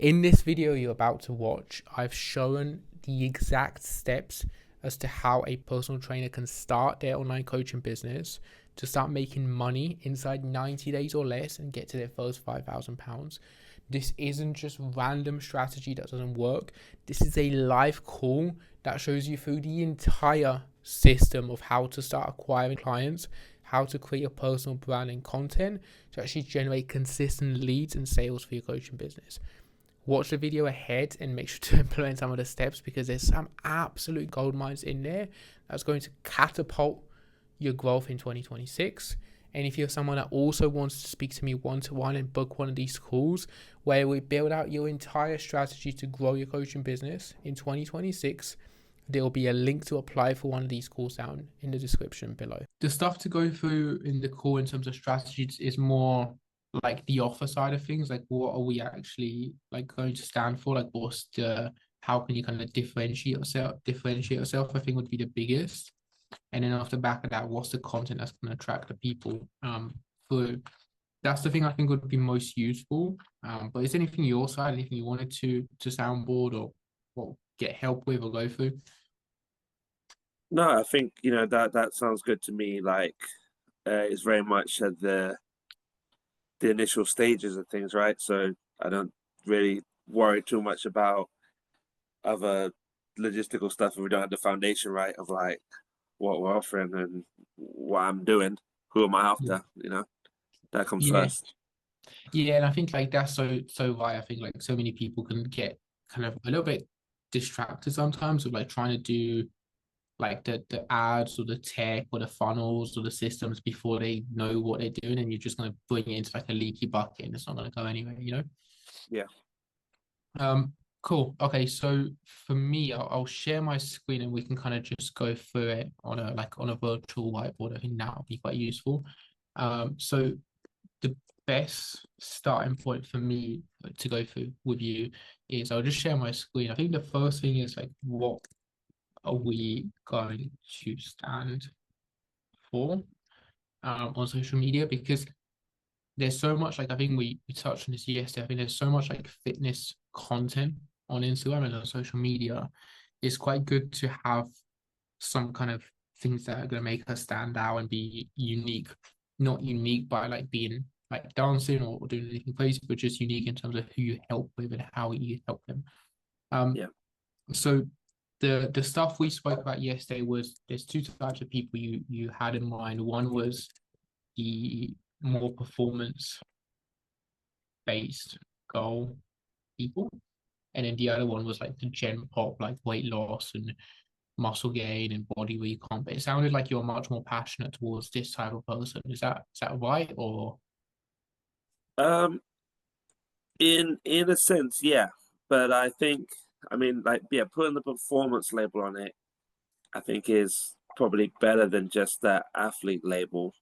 In this video you're about to watch, I've shown the exact steps as to how a personal trainer can start their online coaching business to start making money inside 90 days or less and get to their first £5,000. This isn't just random strategy that doesn't work. This is a live call that shows you through the entire system of how to start acquiring clients, how to create a personal brand and content to actually generate consistent leads and sales for your coaching business. Watch the video ahead and make sure to implement some of the steps, because there's some absolute gold mines in there that's going to catapult your growth in 2026. And if you're someone that also wants to speak to me one-to-one and book one of these calls where we build out your entire strategy to grow your coaching business in 2026, there will be a link to apply for one of these calls down in the description below. The stuff to go through in the call in terms of strategies is more like the offer side of things. Like, what are we actually like going to stand for? Like, what's the, how can you kind of differentiate yourself, I think would be the biggest. And then off the back of that, what's the content that's going to attract the people through? That's the thing I think would be most useful. But is there anything your side, anything you wanted to soundboard or get help with or go through? No, I think that sounds good to me. Like, it's very much at the initial stages of things, right? So I don't really worry too much about other logistical stuff if we don't have the foundation right of like what we're offering and what I'm doing, who am I after, that comes Yeah. first. Yeah, and I think like that's so right. I think like so many people can get kind of a little bit distracted sometimes with like trying to do like the ads or the tech or the funnels or the systems before they know what they're doing, and you're just gonna bring it into like a leaky bucket and it's not gonna go anywhere. Yeah. Cool. Okay, so for me, I'll share my screen and we can kind of just go through it on a virtual whiteboard. I think that would be quite useful. So the best starting point for me to go through with you is I'll just share my screen. I think the first thing is like, what are we going to stand for on social media? Because there's so much, like I think we touched on this yesterday. I think there's so much like fitness content on Instagram and on social media. It's quite good to have some kind of things that are going to make us stand out and be unique. Not unique by like being like dancing or doing anything crazy, but just unique in terms of who you help with and how you help them. Um, Yeah. so the stuff we spoke about yesterday was there's two types of people you had in mind. One was the more performance based goal people, and then the other one was like the gen pop, like weight loss and muscle gain and body recomp. It sounded like you're much more passionate towards this type of person. Is that right? Or um in a sense, yeah, but I think, I mean, like, yeah, putting the performance label on it, I think is probably better than just that athlete label,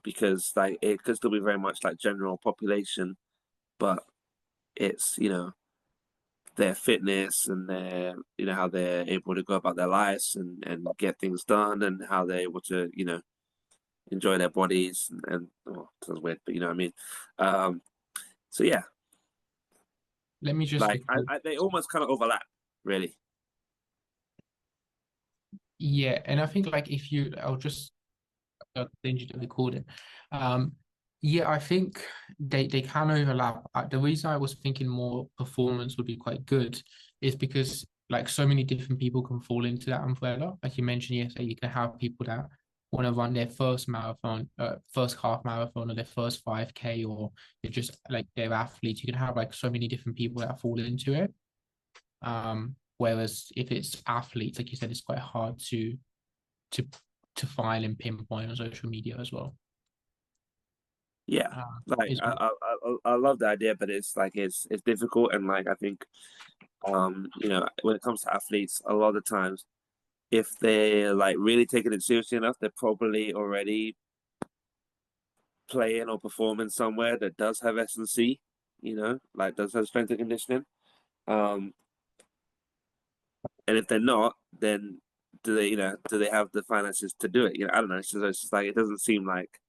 because like it could still be very much like general population, but it's their fitness and their how they're able to go about their lives and get things done, and how they're able to enjoy their bodies and well, it sounds weird, but you know what I mean. So yeah, let me just like they almost kind of overlap, really. yeah, and I think like if you, I'll just continue to record it. Um, yeah, I think they can overlap. The reason I was thinking more performance would be quite good is because like so many different people can fall into that umbrella. Like you mentioned yesterday, you can have people that want to run their first marathon, first half marathon, or their first 5K, or they're just like they're athletes. You can have like so many different people that fall into it. Whereas if it's athletes, like you said, it's quite hard to to find and pinpoint on social media as well. Yeah, like Is I love the idea, but it's like it's difficult, and like I think when it comes to athletes, a lot of the times if they're like really taking it seriously enough, they're probably already playing or performing somewhere that does have S&C, like does have strength and conditioning. Um, and if they're not, then do they have the finances to do it? I don't know. It's just like it doesn't seem like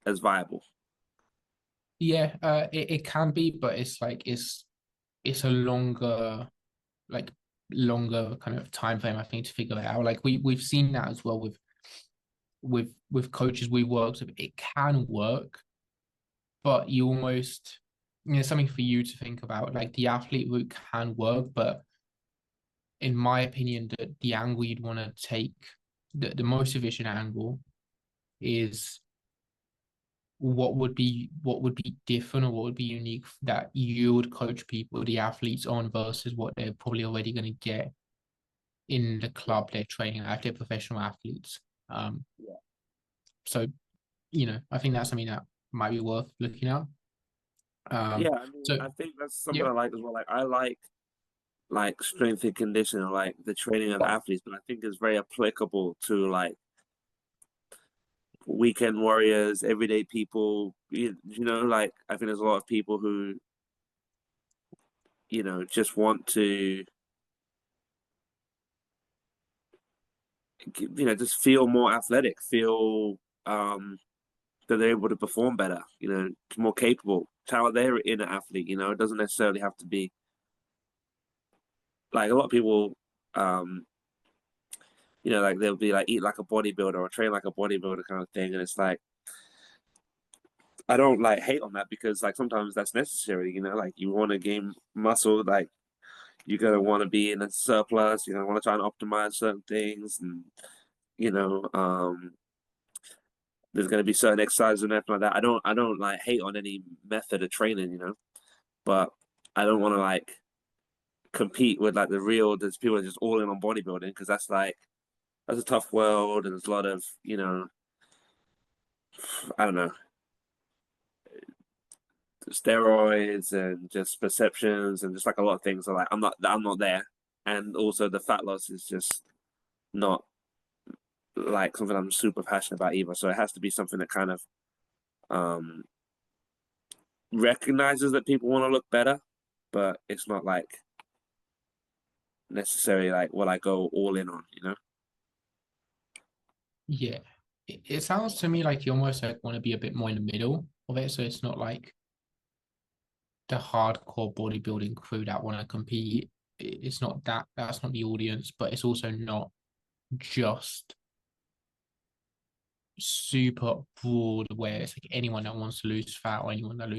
as viable. Yeah, it can be, but it's like it's a like longer kind of time frame, I think, to figure it out. Like we've seen that as well with coaches we worked with. It can work, but you almost, something for you to think about. Like the athlete route can work, but in my opinion, the angle you'd want to take, the most efficient angle is what would be different or what would be unique that you would coach people, the athletes on versus what they're probably already going to get in the Yeah, club they're training at, if they're professional athletes. Um, yeah, so I think that's something that might be worth looking at. yeah. I mean, So I think that's something yeah, I like as well. Like I like strength and conditioning, like the training of athletes, but I think it's very applicable to like weekend warriors, everyday people. You know, like I think there's a lot of people who just want to just feel more athletic, feel that they're able to perform better, more capable. It's how they're in an athlete, it doesn't necessarily have to be like a lot of people, um, like they'll be like eat like a bodybuilder or train like a bodybuilder kind of thing. And it's like, I don't like hate on that because like sometimes that's necessary, like you want to gain muscle, like you're going to want to be in a surplus, you're going to want to try and optimize certain things. And, you know, um, there's going to be certain exercises and everything like that. I don't like hate on any method of training, but I don't want to like compete with like there's people that are just all in on bodybuilding because that's a tough world and there's a lot of I don't know, steroids and just perceptions and just like a lot of things are like I'm not there, and also the fat loss is just not like something I'm super passionate about either, so it has to be something that kind of um recognizes that people want to look better, but it's not like necessarily like what I go all in on. yeah, it sounds to me like you almost like want to be a bit more in the middle of it, so it's not like the hardcore bodybuilding crew that want to compete. It's not that's not the audience, but it's also not just super broad where it's like anyone that wants to lose fat or anyone that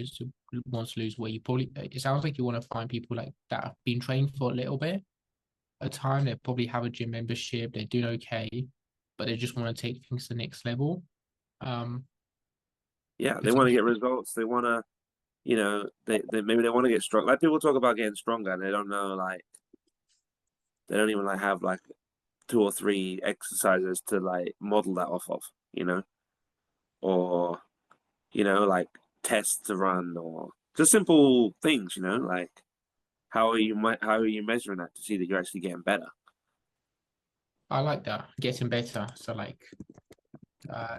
wants to lose weight. You probably, it sounds like you want to find people like that have been trained for a little bit at a time. They probably have a gym membership, they're doing okay, but they just want to take things to the next level. Um, Yeah, they because want to get results. They want to, they maybe they want to get strong. Like people talk about getting stronger, and they don't know, like they don't even like have like two or three exercises to like model that off of, or like tests to run or just simple things, like how are you measuring that to see that you're actually getting better? I like that, getting better. So like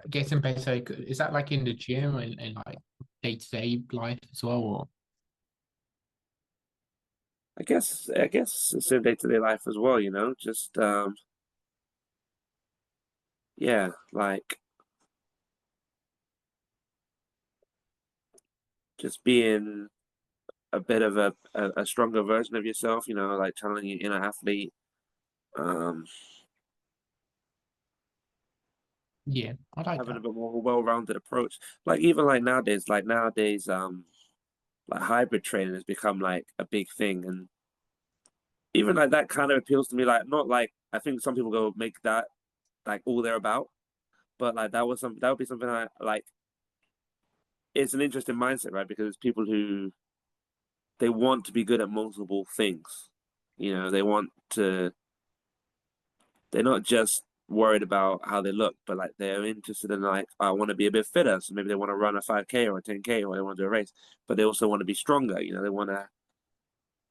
getting better, is that like in the gym and like day-to-day life as well? Or I guess it's in day-to-day life as well, just yeah, like just being a bit of a stronger version of yourself, like channeling your inner athlete. Um, yeah, I like Having a that. bit more well-rounded approach. Like even like nowadays, like hybrid training has become like a big thing, and even like that kind of appeals to me. Like not like I think some people go make that like all they're about, but like that would be something I like. It's an interesting mindset, right? Because it's people who they want to be good at multiple things. They want to. They're not just worried about how they look, but like they're interested in like I want to be a bit fitter, so maybe they want to run a 5K or a 10K or they want to do a race, but they also want to be stronger. They want to.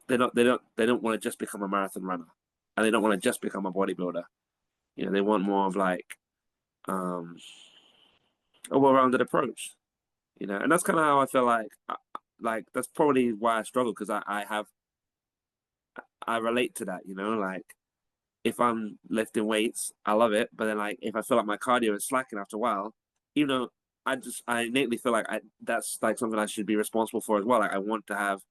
They don't want to just become a marathon runner, and they don't want to just become a bodybuilder. They want more of like um, a well-rounded approach. And that's kind of how I feel like that's probably why I struggle because I relate to that. Like if I'm lifting weights, I love it. But then like if I feel like my cardio is slacking after a while, even though I innately feel like that's like something I should be responsible for as well. Like I want to have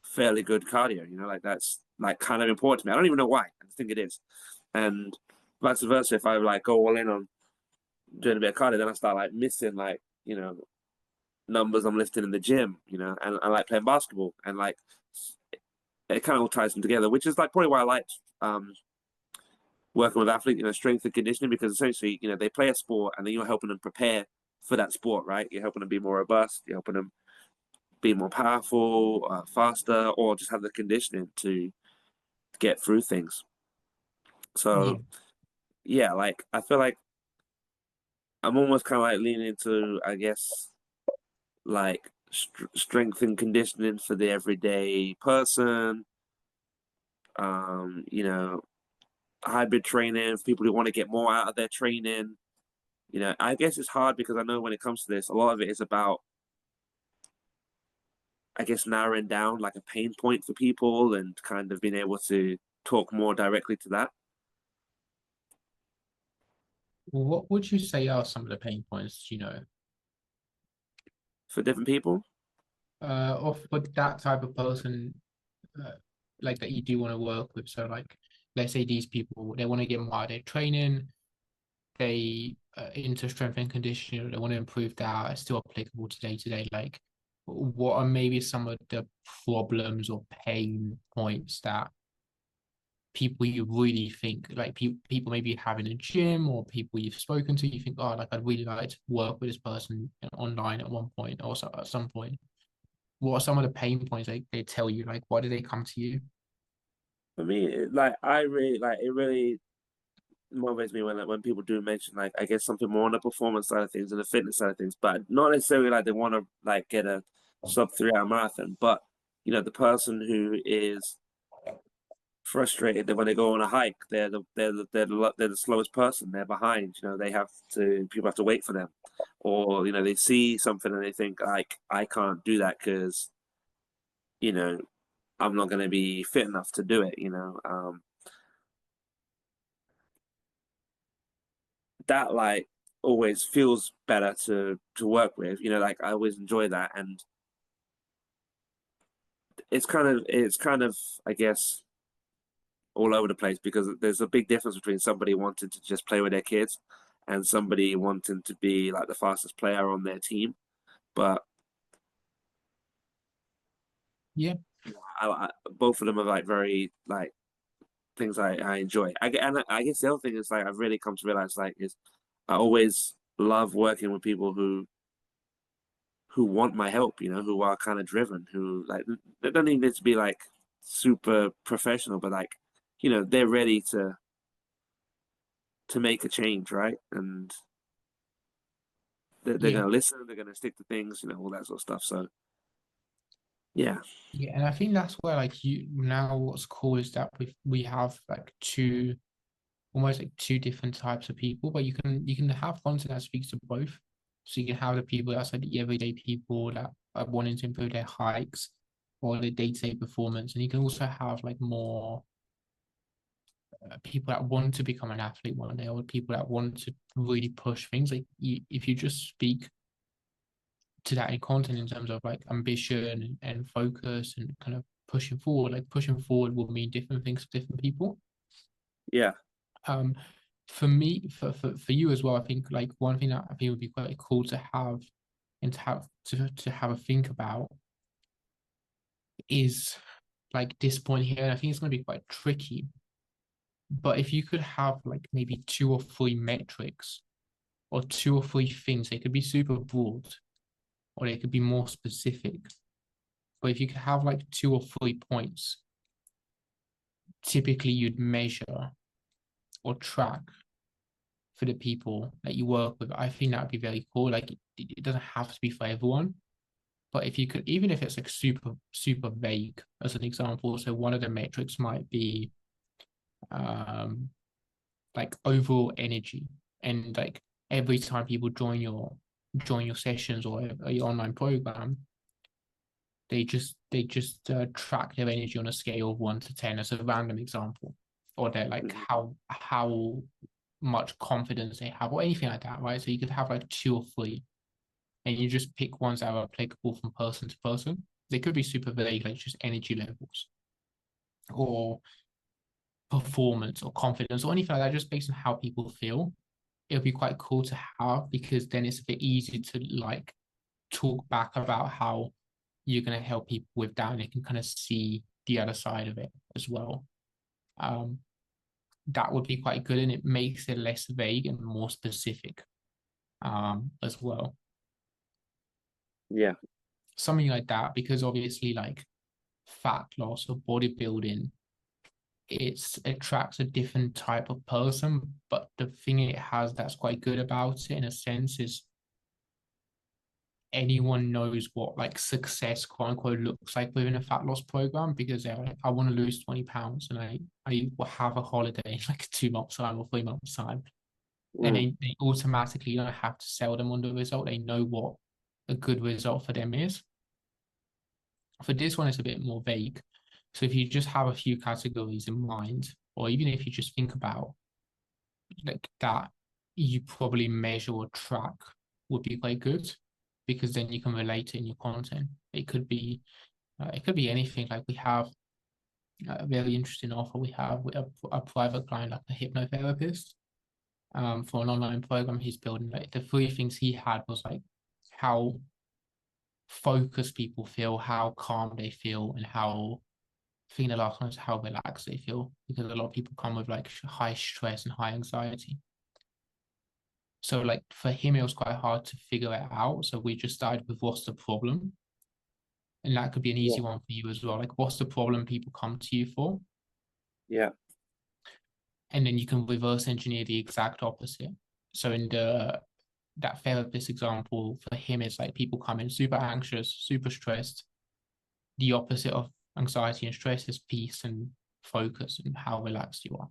fairly good cardio, like that's like kind of important to me. I don't even know why. I just think it is. And vice versa, if I like go all in on doing a bit of cardio, then I start like missing like, numbers I'm lifting in the gym, and I like playing basketball and like it kind of all ties them together, which is like probably why I liked working with athletes, strength and conditioning, because essentially, they play a sport and then you're helping them prepare for that sport, right? You're helping them be more robust, you're helping them be more powerful, faster, or just have the conditioning to get through things. Yeah. So yeah, like I feel like I'm almost kind of like leaning into, I guess, like strength and conditioning for the everyday person. You know, hybrid training for people who want to get more out of their training. I guess it's hard because I know when it comes to this, a lot of it is about, I guess, narrowing down like a pain point for people and kind of being able to talk more directly to that What would you say are some of the pain points, for different people. of for that type of person, uh, like that you do want to work with? So, like, let's say these people they want to get more out of their training, they into strength and conditioning, they want to improve that. It's still applicable to day to day. Like, what are maybe some of the problems or pain points that people you really think like people maybe have in a gym or people you've spoken to, you think, oh, like I'd really like to work with this person online at one point or so, at some point. What are some of the pain points they tell you? Like, why do they come to you? For me, like I really like it. Really motivates me when people do mention like I guess something more on the performance side of things and the fitness side of things, but not necessarily like they want to like get a sub 3 hour marathon, but the person who is frustrated that when they go on a hike, they're the slowest person. They're behind. People have to wait for them, or they see something and they think like I can't do that because you know I'm not going to be fit enough to do it. That like always feels better to work with. Like I always enjoy that, and it's kind of I guess all over the place because there's a big difference between somebody wanting to just play with their kids and somebody wanting to be like the fastest player on their team. But Yeah. both of them are like very like things I enjoy. And I guess the other thing is like I've really come to realize like is I always love working with people who want my help, who are kind of driven, who like they don't even need to be like super professional, but like, they're ready to make a change, right? And they're Yeah. gonna listen, they're gonna stick to things, all that sort of stuff. So yeah, Yeah, and I think that's where like you now what's cool is that we have like two almost like two different types of people, but you can have content that speaks to both. So you can have the people that's like the everyday people that are wanting to improve their hikes or their day-to-day performance, and you can also have like more people that want to become an athlete one day, or people that want to really push things. Like if you just speak to that in content in terms of like ambition and focus and kind of pushing forward, like pushing forward will mean different things for different people. yeah, Um, for me, for you as well, I think like one thing that I think would be quite cool to have and to have a think about is like this point here. And I think it's going to be quite tricky. But if you could have like maybe two or three metrics or two or three things, they could be super broad or they could be more specific. But if you could have like two or three points, typically you'd measure or track for the people that you work with. I think that would be very cool. Like it doesn't have to be for everyone, but if you could, even if it's like super, super vague as an example. So one of the metrics might be um like overall energy and like every time people join your sessions or your online program, they just track their energy on a scale of 1 to 10 as a random example, or they're like mhm, how much confidence they have or anything like that, right? So you could have like 2 or 3, and you just pick ones that are applicable from person to person. They could be super vague, like just energy levels or performance or confidence or anything like that, just based on how people feel. It'll be quite cool to have, because then it's a bit easier to like talk back about how you're going to help people with that, and they can kind of see the other side of it as well. Um, that would be quite good, and it makes it less vague and more specific as well. Yeah. Something like that, because obviously, like fat loss or bodybuilding, it attracts a different type of person. But the thing it has that's quite good about it, in a sense, is anyone knows what like success, quote unquote, looks like within a fat loss program, because they're like, I want to lose 20 pounds, and I will have a holiday in like 2 months time or 3 months time. And Mm. they automatically don't have to sell them on the result. They know what a good result for them is. For this one, it's a bit more vague. So if you just have a few categories in mind, or even if you just think about like that, you probably measure or track, would be quite good, because then you can relate it in your content. It could be anything. Like we have a very interesting offer. We have a private client, like a hypnotherapist, for an online program he's building. Like the 3 things he had was like how focused people feel, how calm they feel, and how, I think the last one is how relaxed they feel, because a lot of people come with like high stress and high anxiety. So like for him, it was quite hard to figure it out. So we just started with what's the problem, and that could be an Yeah. easy one for you as well. Like what's the problem people come to you for, Yeah. and then you can reverse engineer the exact opposite. So in that therapist example for him, it's like people come in super anxious, super stressed. The opposite of anxiety and stress is peace and focus and how relaxed you are.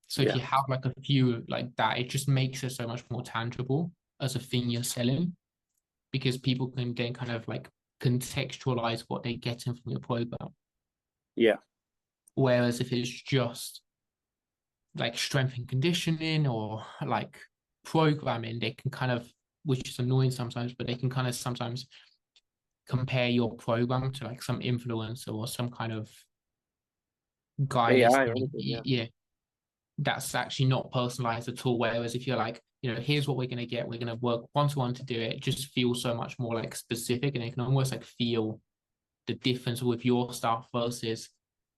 So if Yeah. you have like a few like that, it just makes it so much more tangible as a thing you're selling, because people can then kind of like contextualize what they're getting from your program. Yeah. Whereas if it's just like strength and conditioning or like programming, they can kind of, which is annoying sometimes, but they can kind of sometimes compare your program to like some influencer or some kind of guy they AI see. or anything. Yeah. Yeah, that's actually not personalized at all. Whereas if you're like, here's what we're going to get, we're going to work one-to-one to do it, it just feels so much more like specific, and you can almost like feel the difference with your stuff versus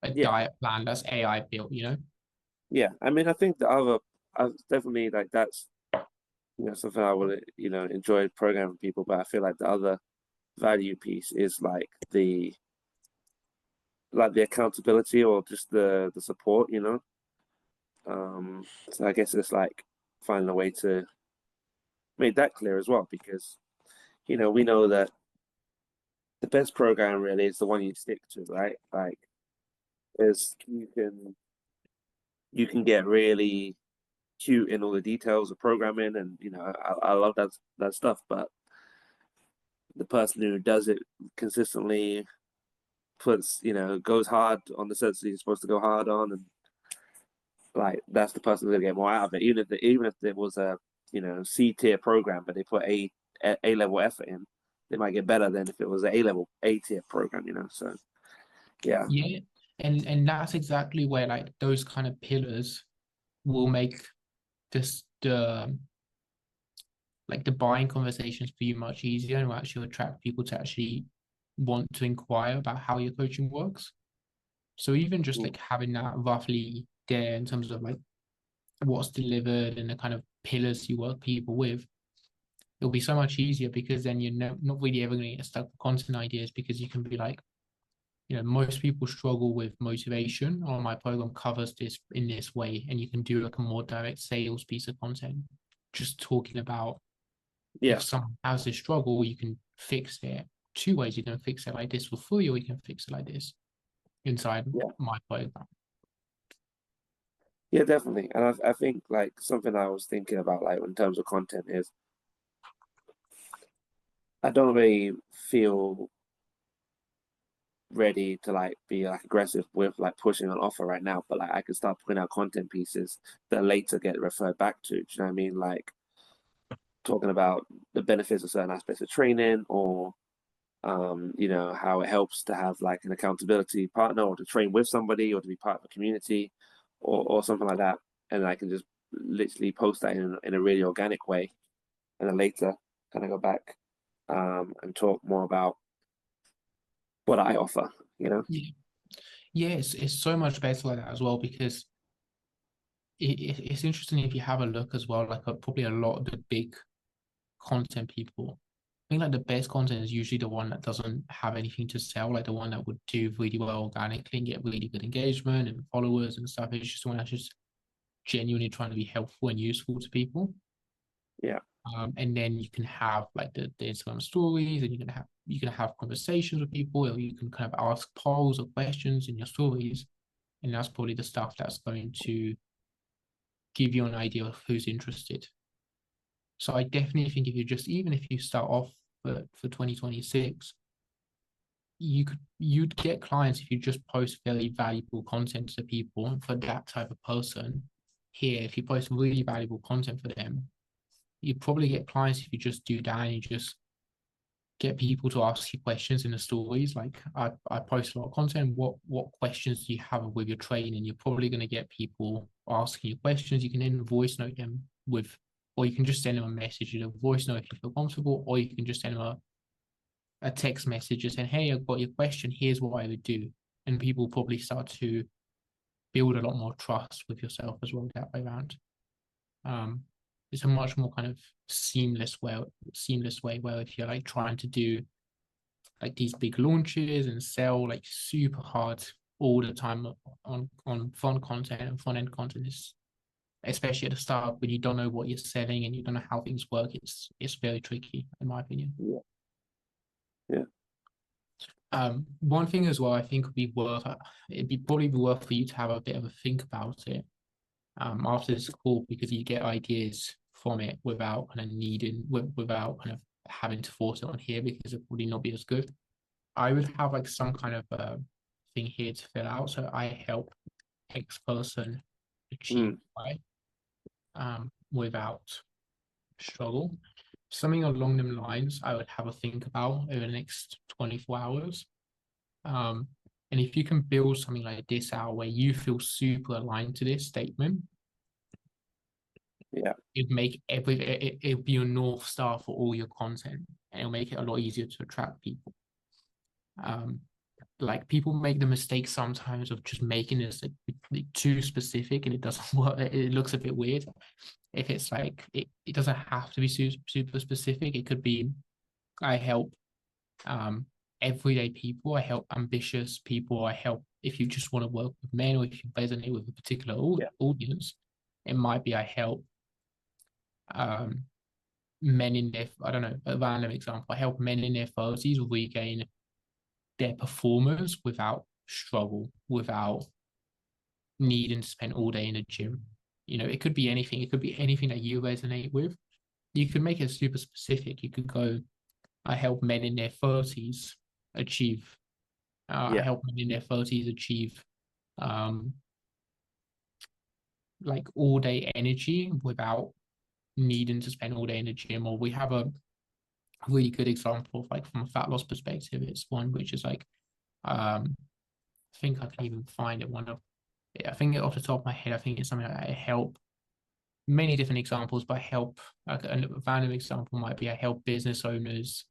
a Yeah. diet plan that's AI built. Yeah. I mean, I think the other, I definitely like that's something I would enjoy programming people, but I feel like the other value piece is like the accountability or just the support. So I guess it's like finding a way to make that clear as well, because we know that the best program really is the one you stick to, right? Like, is you can get really cute in all the details of programming, and I love that stuff, but the person who does it consistently puts goes hard on the sets that he's supposed to go hard on, and like that's the person who's gonna get more out of it, even if it was a C tier program, but they put A level effort in, they might get better than if it was an A tier program. So yeah. Yeah, and that's exactly where like those kind of pillars will make this the like the buying conversations for you much easier, and will actually attract people to actually want to inquire about how your coaching works. So even just Mm. like having that roughly there in terms of like what's delivered and the kind of pillars you work people with, it'll be so much easier, because then you're not really ever going to get stuck with content ideas, because you can be like, most people struggle with motivation, or my program covers this in this way, and you can do like a more direct sales piece of content, just talking about Yeah. if someone has this struggle, you can fix it 2 ways. You can fix it like this for free, or you can fix it like this inside Yeah. my program. Yeah, definitely. And I think like something I was thinking about, like in terms of content, is I don't really feel ready to like be like aggressive with like pushing an offer right now, but like I could start putting out content pieces that later get referred back to. Do you know what I mean? Like talking about the benefits of certain aspects of training, or you know, how it helps to have like an accountability partner, or to train with somebody, or to be part of a community, or something like that. And I can just literally post that in a really organic way, and then later kind of go back and talk more about what I offer, you know? Yeah, yeah, it's so much better like that as well, because it's interesting if you have a look as well, like probably a lot of the big content people. I think like the best content is usually the one that doesn't have anything to sell, like the one that would do really well organically and get really good engagement and followers and stuff. It's just the one that's just genuinely trying to be helpful and useful to people. Yeah. And then you can have like the Instagram stories, and you can have conversations with people, or you can kind of ask polls or questions in your stories, and that's probably the stuff that's going to give you an idea of who's interested. So I definitely think if you just, even if you start off for 2026, you'd get clients if you just post very valuable content to people. And for that type of person here, if you post really valuable content for them, you probably get clients if you just do that and you just get people to ask you questions in the stories. Like I post a lot of content. What questions do you have with your training? You're probably going to get people asking you questions. You can then voice note them with, or you can just send them a message in a voice note if you feel comfortable, or you can just send them a text message just saying, hey, I've got your question. Here's what I would do. And people probably start to build a lot more trust with yourself as well that way around. It's a much more kind of seamless way where if you're like trying to do like these big launches and sell like super hard all the time on fun content and front end content, is especially at the start when you don't know what you're selling and you don't know how things work, it's very tricky in my opinion. Yeah. Yeah. One thing as well I think would be worth, it'd be probably be worth for you to have a bit of a think about it after this call, because you get ideas from it without kind of without kind of having to force it on here, because it would not be as good. I would have like some kind of thing here to fill out. So I help X person achieve Y without struggle. Something along them lines I would have a think about over the next 24 hours. And if you can build something like this out where you feel super aligned to this statement, Yeah. it'd make it'll be your North Star for all your content, and it'll make it a lot easier to attract people. Like people make the mistake sometimes of just making this like too specific, and it doesn't work. It looks a bit weird. If it's like it doesn't have to be super specific. It could be, I help everyday people, I help ambitious people, I help if you just want to work with men, or if you resonate with a particular audience. It might be I help men in their, I don't know, a random example, I help men in their 30s regain their performance without struggle, without needing to spend all day in the gym. You know, it could be anything. It could be anything that you resonate with. You could make it super specific. You could go, I help men in their 30s achieve, I help men in their 30s achieve like all day energy without needing to spend all day in the gym. Or we have a really good example of like from a fat loss perspective. It's one which is like, I think I can even find it. I think off the top of my head, I think it's something like I help many different examples, but I help like a random example might be I help business owners.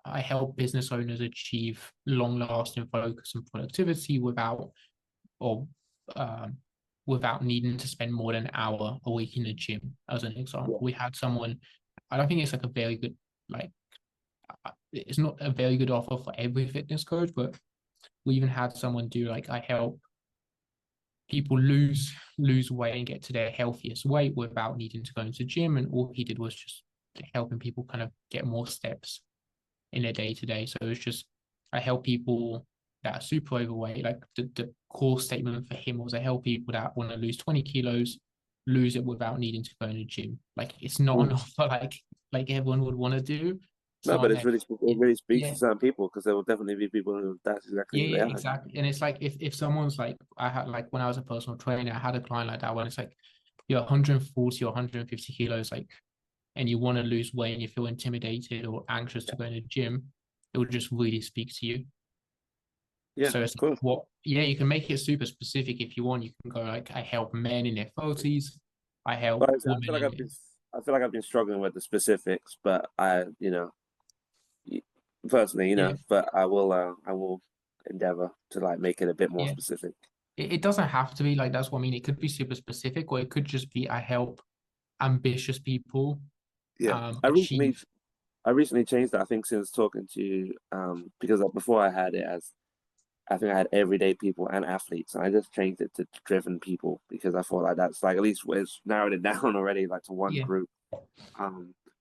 I help business owners achieve long-lasting focus and productivity without without needing to spend more than an hour a week in the gym. As an example, we had someone. I don't think it's like a very good it's not a very good offer for every fitness coach, but we even had someone do like I help people lose weight and get to their healthiest weight without needing to go into the gym, and all he did was just helping people kind of get more steps in their day to day. So it's just I help people that are super overweight. Like the core statement for him was I help people that want to lose 20 kilos, lose it without needing to go in the gym. Like it's not an offer like everyone would want to do, No, someone but it's that, really it really speaks yeah, to certain people because there will definitely be people who that's exactly yeah, who yeah, they are. exactly. And it's like if someone's like, I had like when I was a personal trainer, I had a client like that when it's like you're 140 or 150 kilos, like, and you want to lose weight and you feel intimidated or anxious to go in the gym, it would just really speak to you. Yeah, So it's cool. what, yeah, you can make it super specific if you want. You can go like, I help men in their 30s, I help But I women feel like in it. I feel like I've been struggling with the specifics, but personally, Yeah, but I will endeavor to like make it a bit more yeah. specific. It doesn't have to be like that's what I mean. It could be super specific, or it could just be I help ambitious people Yeah, achieve. I recently changed that. I think since talking to you, because before I had it as I think I had everyday people and athletes, and I just changed it to driven people because I thought like that's like at least it's narrowed it down already, like to one Yeah, group.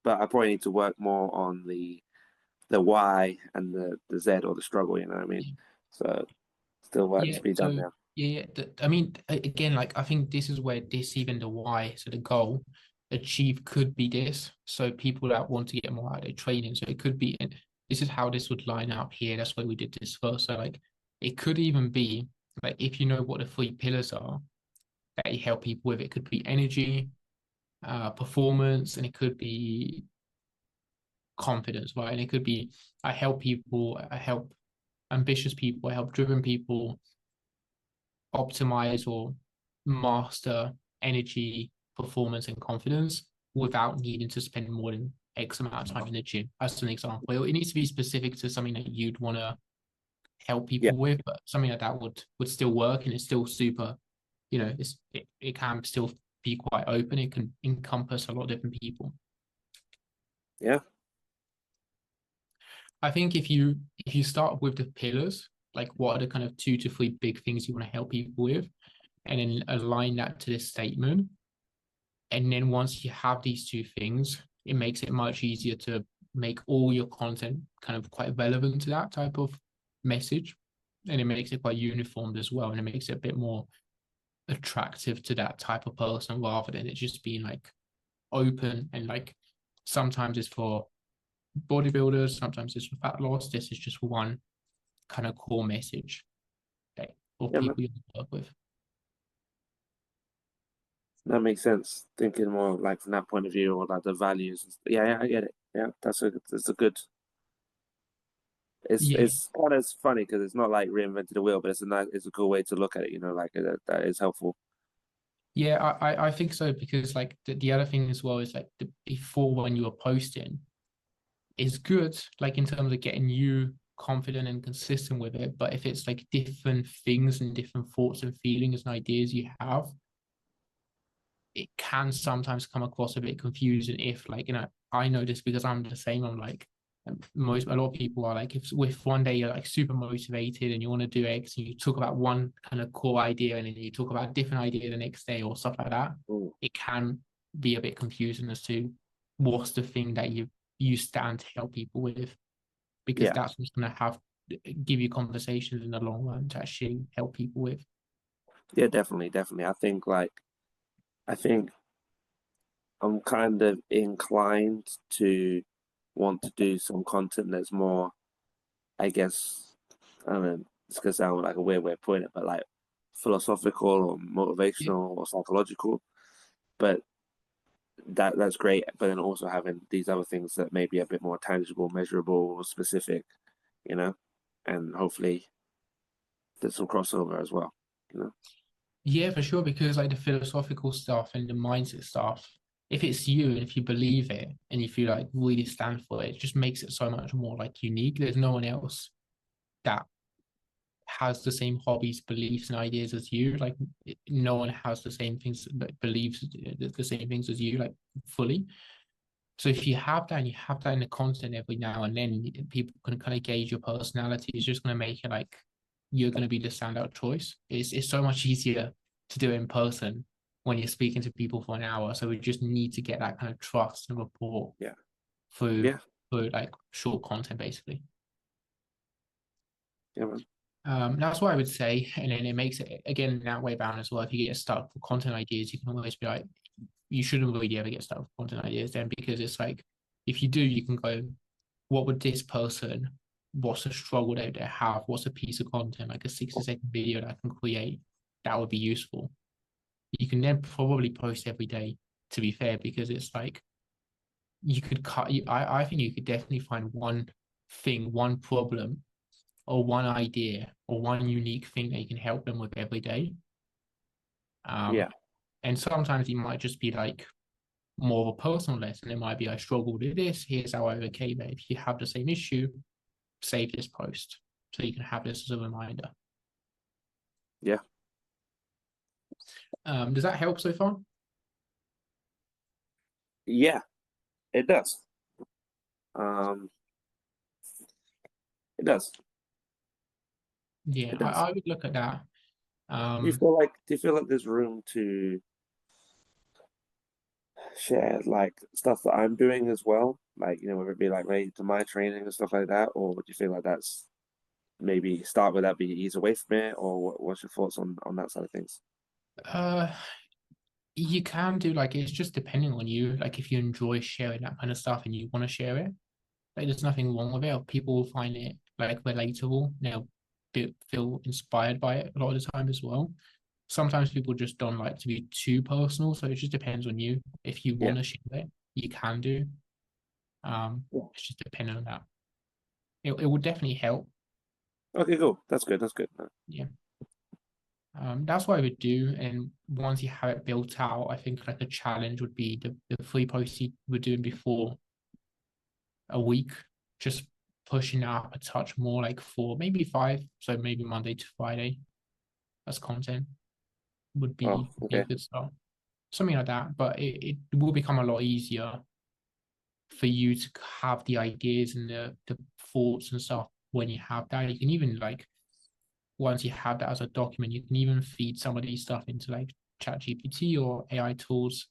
But I probably need to work more on the why and the Z or the struggle. You know what I mean? yeah, So still work yeah. to be done So there. yeah, I mean, again, like I think this is where this even the why, so the goal, achieve could be this. So people that want to get more out of their training, so it could be, and this is how this would line up here. That's why we did this first. So like, it could even be like if you know what the three pillars are that you help people with, it could be energy, performance, and it could be confidence, right? And it could be I help people, I help ambitious people, I help driven people optimize or master energy, performance, and confidence without needing to spend more than X amount of time in the gym. As an example, it needs to be specific to something that you'd want to help Yeah, people with, but something like that would still work and it's still super. It can still be quite open. It can encompass a lot of different people. yeah, I think if you start with the pillars, like what are the kind of 2 to 3 big things you want to help people with, and then align that to this statement. And then once you have these 2 things, it makes it much easier to make all your content kind of quite relevant to that type of message. And it makes it quite uniformed as well. And it makes it a bit more attractive to that type of person rather than it just being like open and like sometimes it's for bodybuilders, sometimes it's for fat loss. This is just one kind of core message that for yeah, man. people you work with. That makes sense. Thinking more like from that point of view or like the values. Yeah, yeah, I get it. Yeah, that's a good. Yeah, It's kind of funny because it's not like reinvented the wheel, but it's a good way to look at it. Like that is helpful. yeah, I think so because like the other thing as well is like before when you were posting is good, like in terms of getting you confident and consistent with it. But if it's like different things and different thoughts and feelings and ideas you have, it can sometimes come across a bit confusing if like, I know this because I'm the same. I'm like a lot of people are like if one day you're like super motivated and you want to do X and you talk about one kind of core idea and then you talk about a different idea the next day or stuff like that, Mm. it can be a bit confusing as to what's the thing that you stand to help people with, because Yeah, that's what's going to have give you conversations in the long run to actually help people with. yeah, definitely, definitely. I think I'm kind of inclined to want to do some content that's more, I guess, I don't know, it's gonna sound like a weird way of putting it, but like philosophical or Yeah, motivational or psychological. But that's great. But then also having these other things that may be a bit more tangible, measurable, specific, you know, and hopefully there's some crossover as well, you know. yeah, for sure. Because like the philosophical stuff and the mindset stuff, if it's you and if you believe it and if you like really stand for it, it just makes it so much more like unique. There's no one else that has the same hobbies, beliefs, and ideas as you. Like no one has the same things, believes the same things as you, like fully. So if you have that and you have that in the content every now and then, people can kind of gauge your personality. It's just going to make it like you're going to be the standout choice. It's so much easier to do it in person when you're speaking to people for an hour. So we just need to get that kind of trust and rapport Yeah, through yeah, through like short content, basically. yeah, man. That's what I would say. And then it makes it again that way bound as well. If you get stuck for content ideas, you can always be like, you shouldn't really ever get stuck with content ideas then because it's like if you do, you can go what would this person, what's a struggle that they have, what's a piece of content, like a 60-second video that I can create that would be useful. You can then probably post every day, to be fair, because it's like you could cut. I think you could definitely find one thing, one problem, or one idea, or one unique thing that you can help them with every day. Yeah. And sometimes it might just be like more of a personal lesson. It might be I struggled with this. Here's how I overcame it. If you have the same issue, save this post so you can have this as a reminder. Yeah. Does that help so far? Yeah, it does. It does. Yeah, It does. I would look at that. Do you feel like there's room to share like stuff that I'm doing as well? Like, whether it be like related to my training and stuff like that, or would you feel like that's maybe start with that, be ease away from it, or what's your thoughts on that side of things? Uh, you can do like it's just depending on you. Like if you enjoy sharing that kind of stuff and you want to share it, like there's nothing wrong with it. People will find it like relatable. They'll feel inspired by it a lot of the time as well. Sometimes people just don't like to be too personal, so it just depends on you. If you Yeah. want to share it, you can do. Yeah. It's just depending on that. It would definitely help. Okay, cool. That's good. That's good. Yeah. That's what I would do. And once you have it built out, I think like a challenge would be the 3 posts you were doing before a week, just pushing up a touch more, like 4, maybe 5. So maybe Monday to Friday as content would Oh, be a okay. good start. Something like that. But it will become a lot easier for you to have the ideas and the thoughts and stuff when you have that. You can even like once you have that as a document, you can even feed some of these stuff into like ChatGPT or AI tools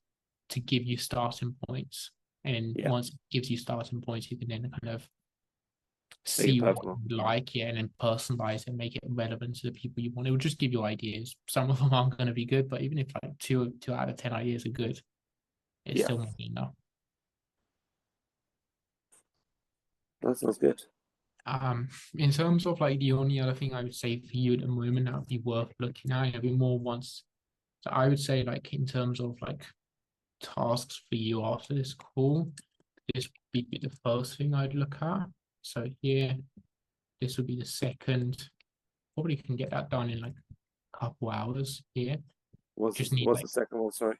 to give you starting points. And Yeah. once it gives you starting points, you can then kind of Make it see what personal. you like, yeah, and then personalize it and make it relevant to the people you want. It will just give you ideas. Some of them aren't going to be good, but even if like two out of 10 ideas are good, it's Yeah, still more than enough. that sounds good. In terms of like the only other thing I would say for you at the moment that would be worth looking at, a bit more once. So I would say like in terms of like tasks for you after this call, this would be the first thing I'd look at. So here, this would be the second. Probably can get that done in like a couple hours here. Just need What's like the second one? Sorry.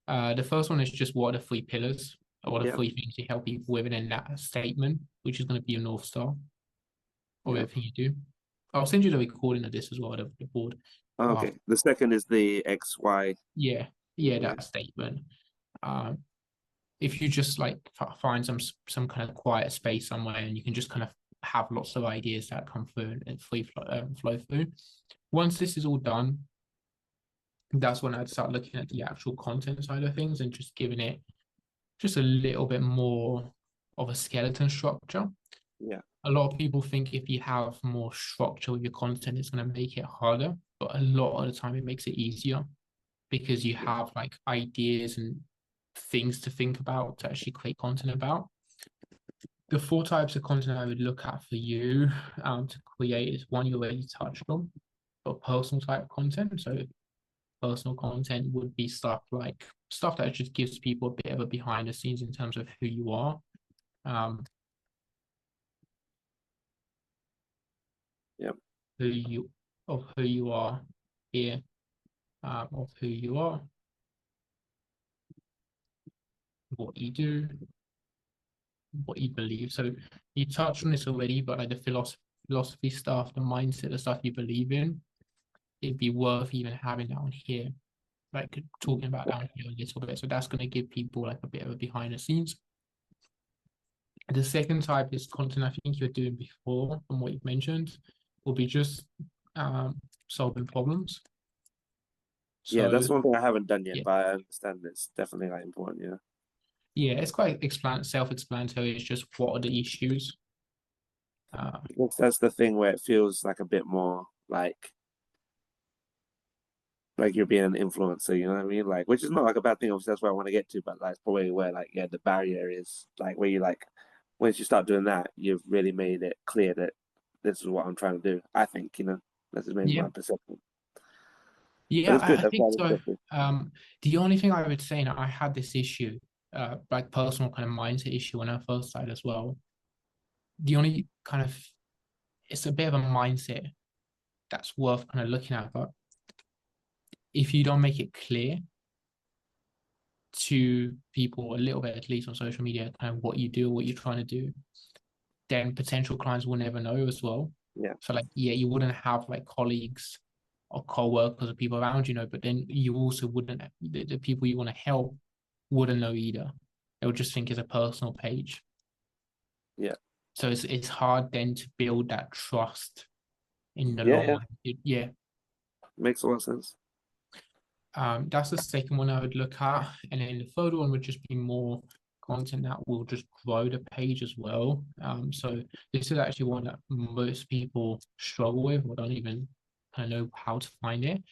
the first one is just what are the 3 pillars, or what are the Yeah. 3 things you help people with, and then that statement, which is going to be your North Star of Yeah. everything you do. I'll send you the recording of this as well, the board. Oh, okay. The second is the XY. Yeah, Yeah. that statement. Um, if you just like find some kind of quiet space somewhere, and you can just kind of have lots of ideas that come through and flow through. Once this is all done, that's when I'd start looking at the actual content side of things and just giving it just a little bit more of a skeleton structure. Yeah. A lot of people think if you have more structure with your content, it's going to make it harder, but a lot of the time it makes it easier because you Yeah. have like ideas and things to think about to actually create content about. The 4 types of content I would look at for you to create is one you already touched on, but personal type content. So personal content would be stuff that just gives people a bit of a behind the scenes in terms of who you are. Um, Yeah. who you who you are here, of who you are, what you do, what you believe. So you touched on this already, but like the philosophy stuff, the mindset, the stuff you believe in, it'd be worth even having that on here, like talking about that on here a little bit. So that's going to give people like a bit of a behind the scenes. The second type is content I think you're doing before, from what you've mentioned, will be just solving problems. Yeah, So that's one thing I haven't done yet, yeah, but I understand it's definitely like important. Yeah. yeah, it's quite self-explanatory. It's just what are the issues. I guess that's the thing where it feels like a bit more like you're being an influencer, you know what I mean? Like, which is not like a bad thing, obviously that's where I want to get to, but like it's probably where like, yeah, the barrier is like where you like once you start doing that, you've really made it clear that this is what I'm trying to do. I think, this is maybe Yeah. my perception. But Yeah, it's good. I That's think why it's so. good. The only thing I would say, and I had this issue, like personal kind of mindset issue when I first started as well. The only kind of, it's a bit of a mindset that's worth kind of looking at, but if you don't make it clear to people a little bit, at least on social media, kind of what you do, what you're trying to do, then potential clients will never know as well. Yeah. So like, yeah, you wouldn't have like colleagues or co-workers or people around you know, but then you also wouldn't, the people you want to help wouldn't know either. They would just think it's a personal page. Yeah. So it's hard then to build that trust in the Yeah. long Yeah. run. Yeah. Makes a lot of sense. That's the second one I would look at. And then the third one would just be more content that will just grow the page as well. So this is actually one that most people struggle with or don't even kind of know how to find it.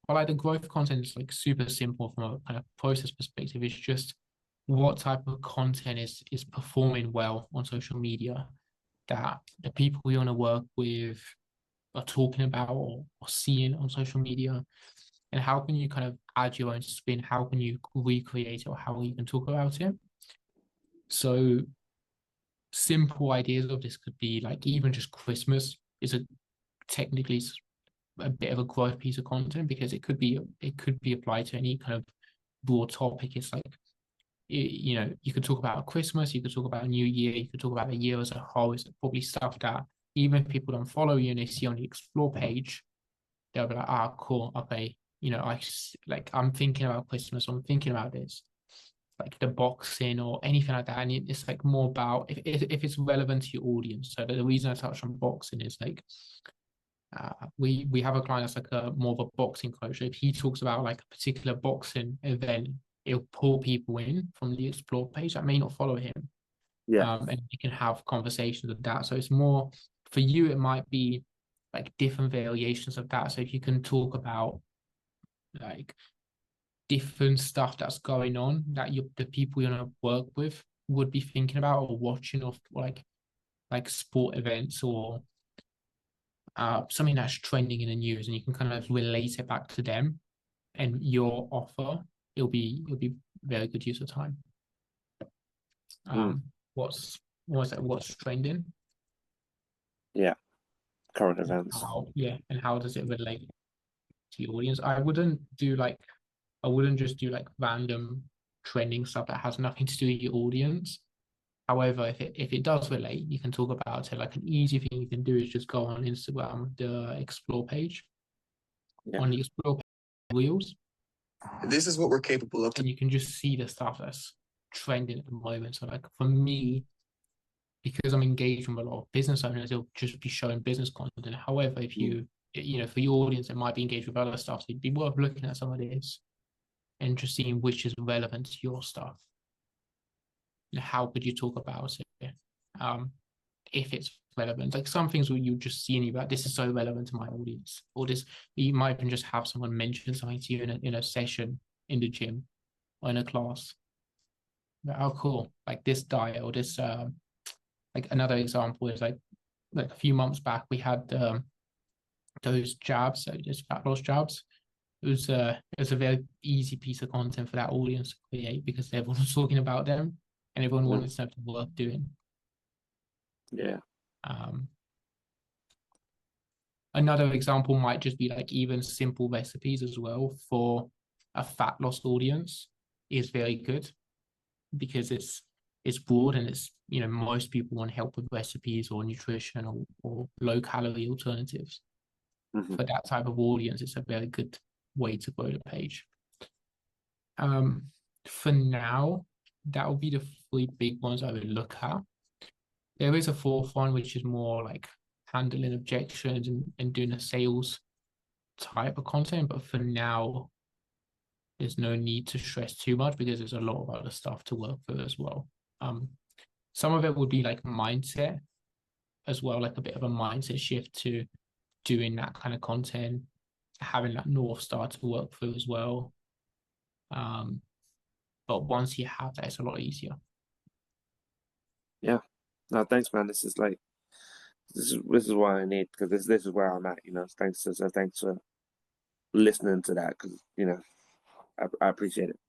But like the growth content is like super simple from a kind of process perspective. It's just what type of content is performing well on social media that the people you want to work with are talking about or seeing on social media, and how can you kind of add your own spin? How can you recreate it, or how you can talk about it? So simple ideas of this could be like even just Christmas is a technically a bit of a growth piece of content because it could be applied to any kind of broad topic. It's like you could talk about Christmas, you could talk about a new year, you could talk about the year as a whole. It's probably stuff that even if people don't follow you and they see on the explore page, they'll be like, ah, cool, okay. I'm thinking about Christmas, I'm thinking about this, like the boxing or anything like that. And it's like more about if it's relevant to your audience. So the reason I touched on boxing is like we have a client that's like a more of a boxing coach. If he talks about like a particular boxing event, it'll pull people in from the explore page that may not follow him. Yeah. And you can have conversations of that. So it's more for you, it might be like different variations of that. So if you can talk about like different stuff that's going on that the people you're gonna work with would be thinking about or watching, or like sport events or something that's trending in the news, and you can kind of relate it back to them and your offer, it'll be very good use of time. Mm. What's trending? Yeah. Current events. And how does it relate to your audience? I wouldn't just do like random trending stuff that has nothing to do with your audience. However, if it does relate, you can talk about it. Like an easy thing you can do is just go on Instagram, the explore page. Yeah. On the explore page, reels, This is what we're capable of. and you can just see the stuff that's trending at the moment. So like for me, because I'm engaged with a lot of business owners, it'll just be showing business content. However, if for your audience, it might be engaged with other stuff. So it'd be worth looking at some of this and just seeing which is relevant to your stuff. How could you talk about it? If it's relevant, like some things where you just see and you're like, this is so relevant to my audience, or this, you might even just have someone mention something to you in a session in the gym or in a class. Oh, cool! Like this diet or this, like another example is like a few months back we had those jabs, so just fat loss jabs. It was a very easy piece of content for that audience to create because everyone was talking about them and everyone wanted something worth doing. Yeah. Another example might just be like even simple recipes as well for a fat loss audience is very good because it's broad and it's most people want help with recipes or nutrition or low calorie alternatives. For that type of audience, it's a very good way to grow the page. For now, that will be the three big ones I would look at. There is a fourth one, which is more like handling objections and doing a sales type of content. But for now, there's no need to stress too much because there's a lot of other stuff to work with as well. Some of it would be like mindset as well, like a bit of a mindset shift to doing that kind of content, having that North Star to work through as well. But once you have that, it's a lot easier. Yeah, No, thanks, man. This is like this is what I need because this is where I'm at. You know, thanks for listening to that because I appreciate it.